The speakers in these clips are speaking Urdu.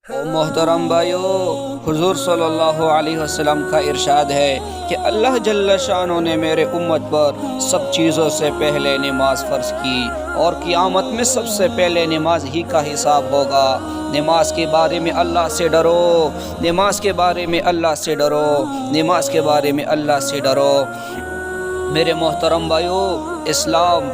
او محترم بھائیو، حضور صلی اللہ علیہ وسلم کا ارشاد ہے کہ اللہ جل شانہ نے میرے امت پر سب چیزوں سے پہلے نماز فرض کی اور قیامت میں سب سے پہلے نماز ہی کا حساب ہوگا۔ نماز کے بارے میں اللہ سے ڈرو، نماز کے بارے میں اللہ سے ڈرو، نماز کے بارے میں اللہ سے ڈرو۔ میرے محترم بھائیو، اسلام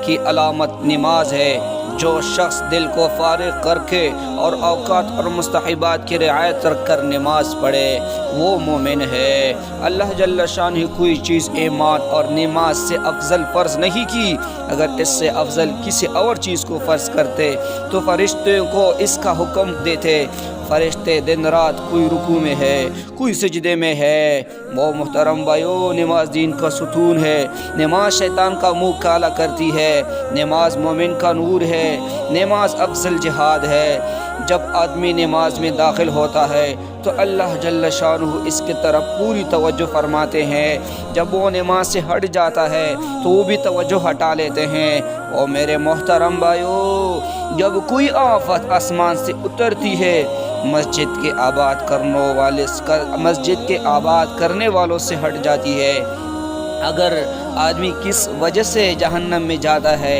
کی علامت نماز ہے۔ جو شخص دل کو فارغ کر کے اور اوقات اور مستحبات کی رعایت رکھ کر نماز پڑھے وہ مومن ہے۔ اللہ جل شانہ کوئی چیز ایمان اور نماز سے افضل فرض نہیں کی۔ اگر اس سے افضل کسی اور چیز کو فرض کرتے تو فرشتوں کو اس کا حکم دیتے۔ فرشتے دن رات کوئی رکوع میں ہے، کوئی سجدے میں ہے۔ وہ محترم بھائیو، نماز دین کا ستون ہے۔ نماز شیطان کا منہ کالا کرتی ہے، نماز مومن کا نور ہے، نماز افضل جہاد ہے۔ جب آدمی نماز میں داخل ہوتا ہے تو اللہ جل شانہ اس کی طرف پوری توجہ فرماتے ہیں۔ جب وہ نماز سے ہٹ جاتا ہے تو وہ بھی توجہ ہٹا لیتے ہیں۔ اور میرے محترم بھائیو، جب کوئی آفت آسمان سے اترتی ہے مسجد کے آباد کرنے والوں سے ہٹ جاتی ہے۔ اگر آدمی کس وجہ سے جہنم میں جاتا ہے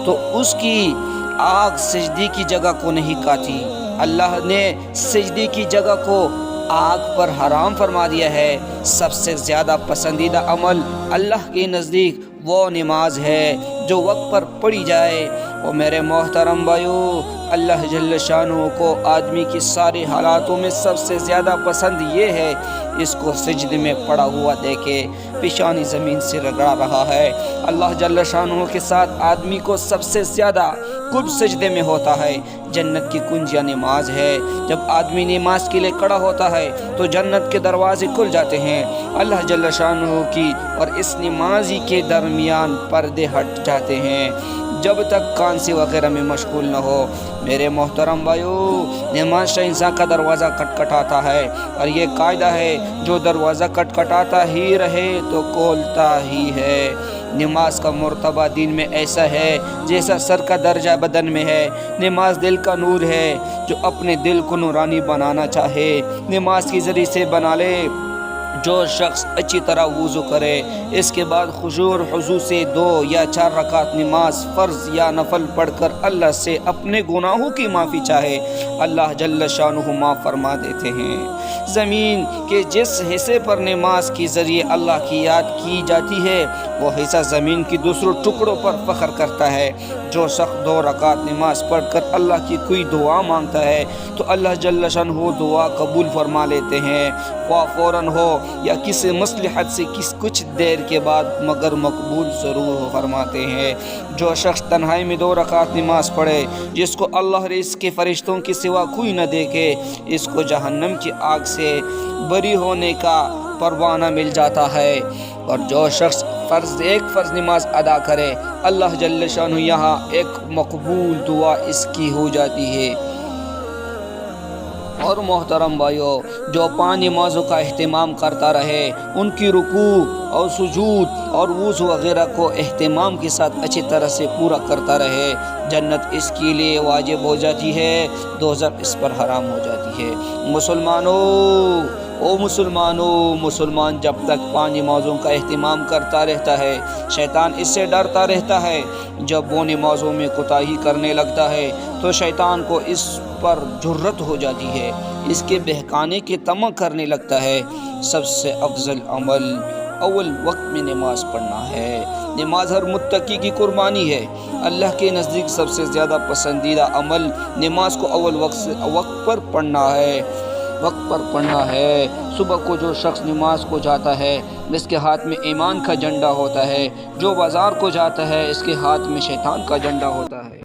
تو اس کی آگ سجدے کی جگہ کو نہیں کاتی۔ اللہ نے سجدے کی جگہ کو آگ پر حرام فرما دیا ہے۔ سب سے زیادہ پسندیدہ عمل اللہ کے نزدیک وہ نماز ہے جو وقت پر پڑھی جائے۔ اور میرے محترم بھائیو، اللہ جل شانہ کو آدمی کی ساری حالاتوں میں سب سے زیادہ پسند یہ ہے اس کو سجدے میں پڑا ہوا دیکھے، پیشانی زمین سے رگڑا رہا ہے۔ اللہ جل شانہ کے ساتھ آدمی کو سب سے زیادہ قرب سجدے میں ہوتا ہے۔ جنت کی کنجیاں نماز ہے۔ جب آدمی نماز کے لیے کھڑا ہوتا ہے تو جنت کے دروازے کھل جاتے ہیں۔ اللہ جل شانہ کی اور اس نمازی کے درمیان پردے ہٹ جاتے ہیں جب تک کانسی وغیرہ میں مشغول نہ ہو۔ میرے محترم بھائیو، نماز سے انسان کا دروازہ کھٹکھٹاتا ہے، اور یہ قاعدہ ہے جو دروازہ کھٹکھٹاتا ہی رہے تو کھولتا ہی ہے۔ نماز کا مرتبہ دین میں ایسا ہے جیسا سر کا درجہ بدن میں ہے۔ نماز دل کا نور ہے، جو اپنے دل کو نورانی بنانا چاہے نماز کے ذریعے سے بنا لے۔ جو شخص اچھی طرح وضو کرے، اس کے بعد خشوع اور خضوع سے 2 یا 4 رکعت نماز فرض یا نفل پڑھ کر اللہ سے اپنے گناہوں کی معافی چاہے، اللہ جل شانہ معاف فرما دیتے ہیں۔ زمین کے جس حصے پر نماز کے ذریعے اللہ کی یاد کی جاتی ہے وہ حصہ زمین کی دوسروں ٹکڑوں پر فخر کرتا ہے۔ جو شخص 2 رکعت نماز پڑھ کر اللہ کی کوئی دعا مانگتا ہے تو اللہ جل شانہ وہ دعا قبول فرما لیتے ہیں، خواہ فوراً ہو یا کسی مصلحت سے کچھ دیر کے بعد، مگر مقبول ضرور فرماتے ہیں۔ جو شخص تنہائی میں 2 رکعت نماز پڑھے جس کو اللہ اور اس کے فرشتوں کے سوا کوئی نہ دیکھے، اس کو جہنم کی آگ سے بری ہونے کا پروانہ مل جاتا ہے۔ اور جو شخص ایک فرض نماز ادا کرے، اللہ جل شانہ یہاں ایک مقبول دعا اس کی ہو جاتی ہے۔ اور محترم بھائیو، جو 5 نمازوں کا اہتمام کرتا رہے، ان کی رکوع اور سجود اور وضو وغیرہ کو اہتمام کے ساتھ اچھی طرح سے پورا کرتا رہے، جنت اس کے لیے واجب ہو جاتی ہے، دوزخ اس پر حرام ہو جاتی ہے۔ مسلمان جب تک 5 نمازوں کا اہتمام کرتا رہتا ہے، شیطان اس سے ڈرتا رہتا ہے۔ جب وہ نمازوں میں کوتاہی کرنے لگتا ہے تو شیطان کو اس پر جرأت ہو جاتی ہے، اس کے بہکانے کے طمع کرنے لگتا ہے۔ سب سے افضل عمل اول وقت میں نماز پڑھنا ہے۔ نماز ہر متقی کی قربانی ہے۔ اللہ کے نزدیک سب سے زیادہ پسندیدہ عمل نماز کو اول وقت پر پڑھنا ہے۔ صبح کو جو شخص نماز کو جاتا ہے اس کے ہاتھ میں ایمان کا جھنڈا ہوتا ہے، جو بازار کو جاتا ہے اس کے ہاتھ میں شیطان کا جھنڈا ہوتا ہے۔